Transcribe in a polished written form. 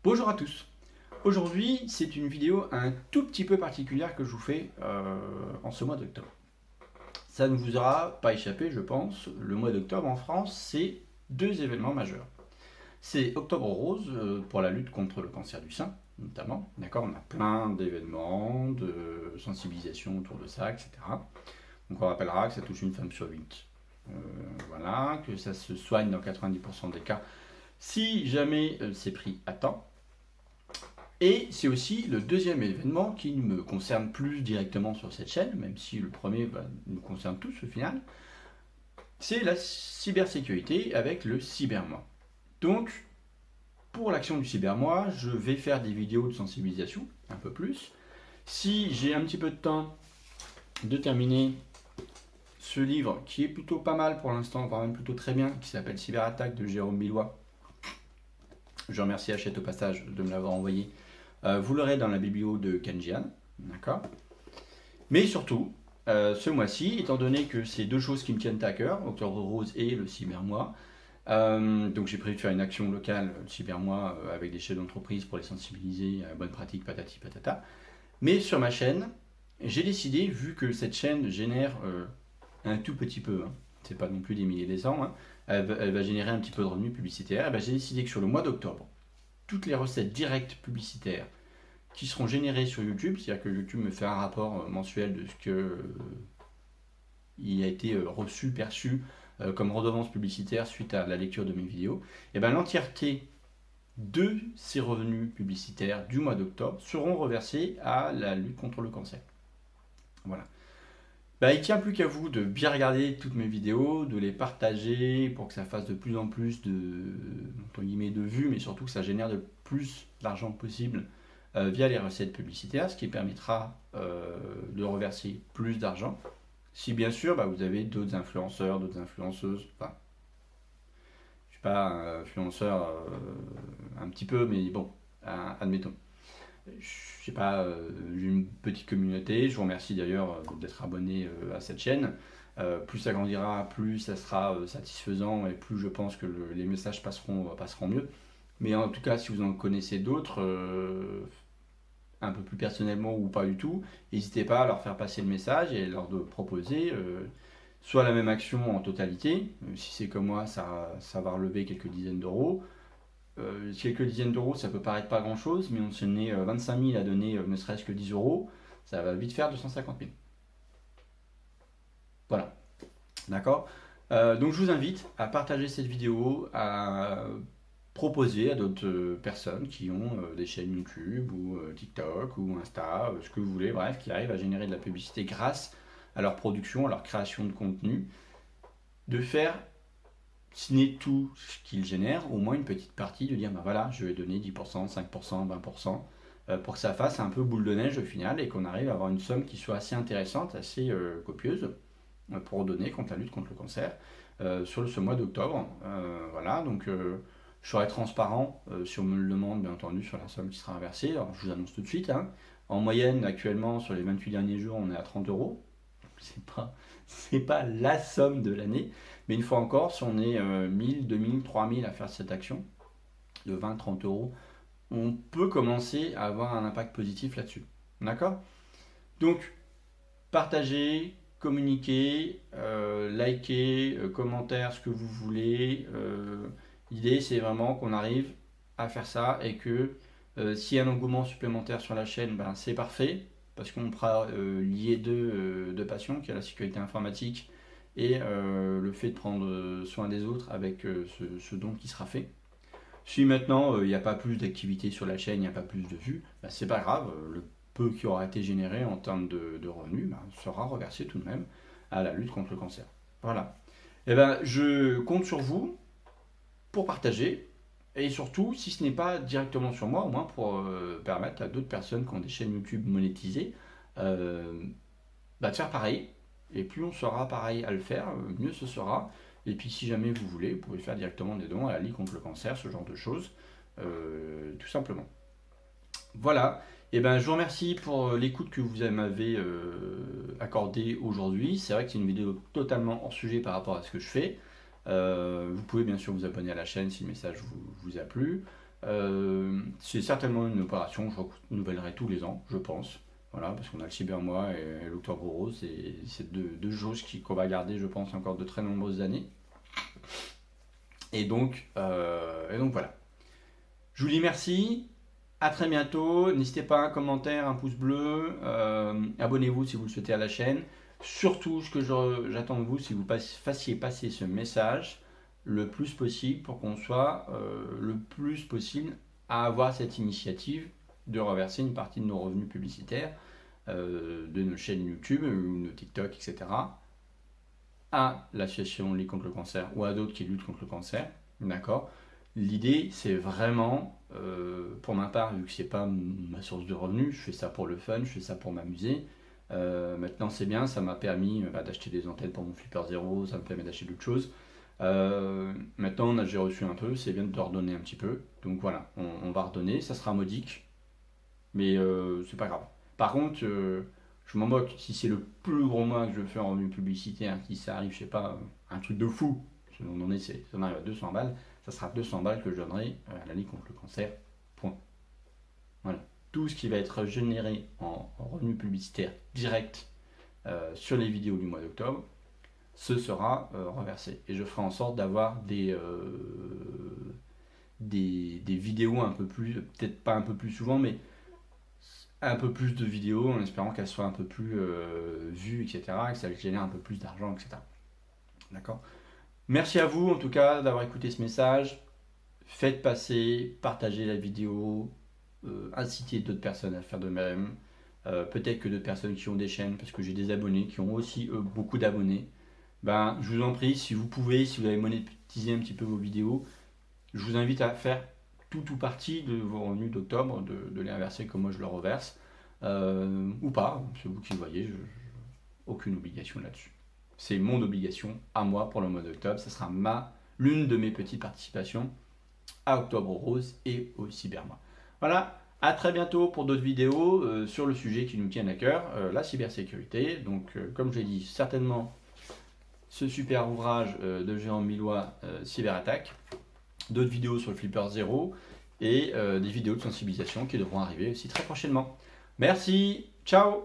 Bonjour à tous. Aujourd'hui, c'est une vidéo un tout petit peu particulière que je vous fais en ce mois d'octobre. Ça ne vous aura pas échappé, je pense. Le mois d'octobre en France, c'est deux événements majeurs. C'est Octobre Rose pour la lutte contre le cancer du sein, notamment. D'accord, on a plein d'événements, de sensibilisation autour de ça, etc. Donc on rappellera que ça touche une femme sur 8. Voilà, que ça se soigne dans 90% des cas si jamais c'est pris à temps. Et c'est aussi le deuxième événement qui me concerne plus directement sur cette chaîne, même si le premier nous concerne tous au final, c'est la cybersécurité avec le cybermois. Donc, pour l'action du cybermois, je vais faire des vidéos de sensibilisation, un peu plus. Si j'ai un petit peu de temps de terminer ce livre, qui est plutôt pas mal pour l'instant, voire même plutôt très bien, qui s'appelle Cyberattaque de Jérôme Billois, je remercie Hachette au passage de me l'avoir envoyé. Vous l'aurez dans la biblio de Kenjian, d'accord. Mais surtout, ce mois-ci, étant donné que c'est deux choses qui me tiennent à cœur, Octobre Rose et le Cybermois, donc j'ai prévu de faire une action locale, le Cybermois, avec des chefs d'entreprise pour les sensibiliser à la bonne pratique, patati patata. Mais sur ma chaîne, j'ai décidé, vu que cette chaîne génère un tout petit peu, hein, c'est pas non plus des milliers des cents, hein, elle va générer un petit peu de revenus publicitaires, et ben j'ai décidé que sur le mois d'octobre, toutes les recettes directes publicitaires qui seront générées sur YouTube, c'est-à-dire que YouTube me fait un rapport mensuel de ce que il a été reçu, perçu comme redevance publicitaire suite à la lecture de mes vidéos, et ben l'entièreté de ces revenus publicitaires du mois d'octobre seront reversés à la lutte contre le cancer. Voilà. Bah, il ne tient plus qu'à vous de bien regarder toutes mes vidéos, de les partager pour que ça fasse de plus en plus entre guillemets, de vues, mais surtout que ça génère de plus d'argent possible via les recettes publicitaires, ce qui permettra de reverser plus d'argent. Si bien sûr vous avez d'autres influenceurs, d'autres influenceuses, enfin, je ne suis pas un influenceur un petit peu, mais bon, admettons. Je sais pas, j'ai une petite communauté. Je vous remercie d'ailleurs d'être abonné à cette chaîne. Plus ça grandira, plus ça sera satisfaisant et plus je pense que les messages passeront mieux. Mais en tout cas, si vous en connaissez d'autres, un peu plus personnellement ou pas du tout, n'hésitez pas à leur faire passer le message et leur de proposer soit la même action en totalité. Si c'est comme moi, ça va relever quelques dizaines d'euros. Quelques dizaines d'euros, ça peut paraître pas grand chose, mais on se met 25 000 à donner ne serait-ce que 10 euros, ça va vite faire 250 000. Voilà, d'accord. Donc je vous invite à partager cette vidéo, à proposer à d'autres personnes qui ont des chaînes YouTube ou TikTok ou Insta, ce que vous voulez, bref, qui arrivent à générer de la publicité grâce à leur production, à leur création de contenu, de faire, si n'est tout ce qu'ils génèrent, au moins une petite partie, de dire, voilà, je vais donner 10%, 5%, 20%, pour que ça fasse un peu boule de neige au final et qu'on arrive à avoir une somme qui soit assez intéressante, assez copieuse, pour donner contre la lutte contre le cancer sur ce mois d'octobre. Voilà, donc je serai transparent si on me le demande, bien entendu, sur la somme qui sera inversée. Alors je vous annonce tout de suite, hein. En moyenne, actuellement, sur les 28 derniers jours, on est à 30 euros. C'est pas la somme de l'année, mais une fois encore, si on est 1000, 2000, 3000 à faire cette action de 20-30 euros, on peut commencer à avoir un impact positif là-dessus. D'accord? Donc, partagez, communiquez, likez, commentaires, ce que vous voulez. L'idée, c'est vraiment qu'on arrive à faire ça et que s'il y a un engouement supplémentaire sur la chaîne, c'est parfait parce qu'on pourra lier deux passions, qui est la sécurité informatique et le fait de prendre soin des autres avec ce don qui sera fait. Si maintenant il n'y a pas plus d'activité sur la chaîne, il n'y a pas plus de vues, c'est pas grave, le peu qui aura été généré en termes de revenus sera reversé tout de même à la lutte contre le cancer. Voilà. Et je compte sur vous pour partager et surtout, si ce n'est pas directement sur moi, au moins pour permettre à d'autres personnes qui ont des chaînes YouTube monétisées de faire pareil. Et plus on sera pareil à le faire, mieux ce sera. Et puis si jamais vous voulez, vous pouvez faire directement des dons à la Ligue contre le cancer, ce genre de choses, tout simplement. Voilà, et je vous remercie pour l'écoute que vous m'avez accordée aujourd'hui. C'est vrai que c'est une vidéo totalement hors sujet par rapport à ce que je fais. Vous pouvez bien sûr vous abonner à la chaîne si le message vous a plu. C'est certainement une opération, je renouvellerai tous les ans, je pense. Voilà, parce qu'on a le cybermois et l'octobre rose, et c'est deux choses qu'on va garder, je pense, encore de très nombreuses années. Et donc voilà. Je vous dis merci, à très bientôt. N'hésitez pas un commentaire, un pouce bleu, abonnez-vous si vous le souhaitez à la chaîne. Surtout, ce que j'attends de vous, c'est que vous fassiez passer ce message le plus possible pour qu'on soit le plus possible à avoir cette initiative de reverser une partie de nos revenus publicitaires de nos chaînes YouTube ou nos TikTok, etc. à l'association Ligue contre le cancer ou à d'autres qui luttent contre le cancer. D'accord. L'idée, c'est vraiment, pour ma part, vu que c'est pas ma source de revenus, je fais ça pour le fun, je fais ça pour m'amuser. Maintenant, c'est bien, ça m'a permis d'acheter des antennes pour mon Flipper Zero, ça me permet d'acheter d'autres choses. Maintenant, j'ai reçu un peu, c'est bien de redonner un petit peu. Donc voilà, on va redonner, ça sera modique, mais c'est pas grave. Par contre, je m'en moque, si c'est le plus gros mois que je fais en revenu publicitaire, si ça arrive, je sais pas, un truc de fou, si on arrive à 200 balles, ça sera 200 balles que je donnerai à la Ligue contre le cancer, point. Voilà. Tout ce qui va être généré en revenu publicitaire direct sur les vidéos du mois d'octobre, ce sera reversé. Et je ferai en sorte d'avoir des vidéos un peu plus, peut-être pas un peu plus souvent, mais un peu plus de vidéos en espérant qu'elles soient un peu plus vues, etc. Et que ça génère un peu plus d'argent, etc. D'accord. Merci à vous en tout cas d'avoir écouté ce message. Faites passer, partagez la vidéo, incitez d'autres personnes à faire de même. Peut-être que d'autres personnes qui ont des chaînes, parce que j'ai des abonnés qui ont aussi beaucoup d'abonnés. Ben, je vous en prie, si vous pouvez, si vous avez monétisé un petit peu vos vidéos, je vous invite à faire tout ou partie de vos revenus d'octobre, de les inverser comme moi je le reverse, ou pas, c'est vous qui voyez, aucune obligation là-dessus. C'est mon obligation à moi pour le mois d'octobre, ce sera l'une de mes petites participations à Octobre Rose et au Cybermois. Voilà, à très bientôt pour d'autres vidéos sur le sujet qui nous tient à cœur, la cybersécurité. Donc comme je l'ai dit, certainement ce super ouvrage de Jérôme Millois, Cyberattaque, d'autres vidéos sur le Flipper Zero et des vidéos de sensibilisation qui devront arriver aussi très prochainement. Merci, ciao!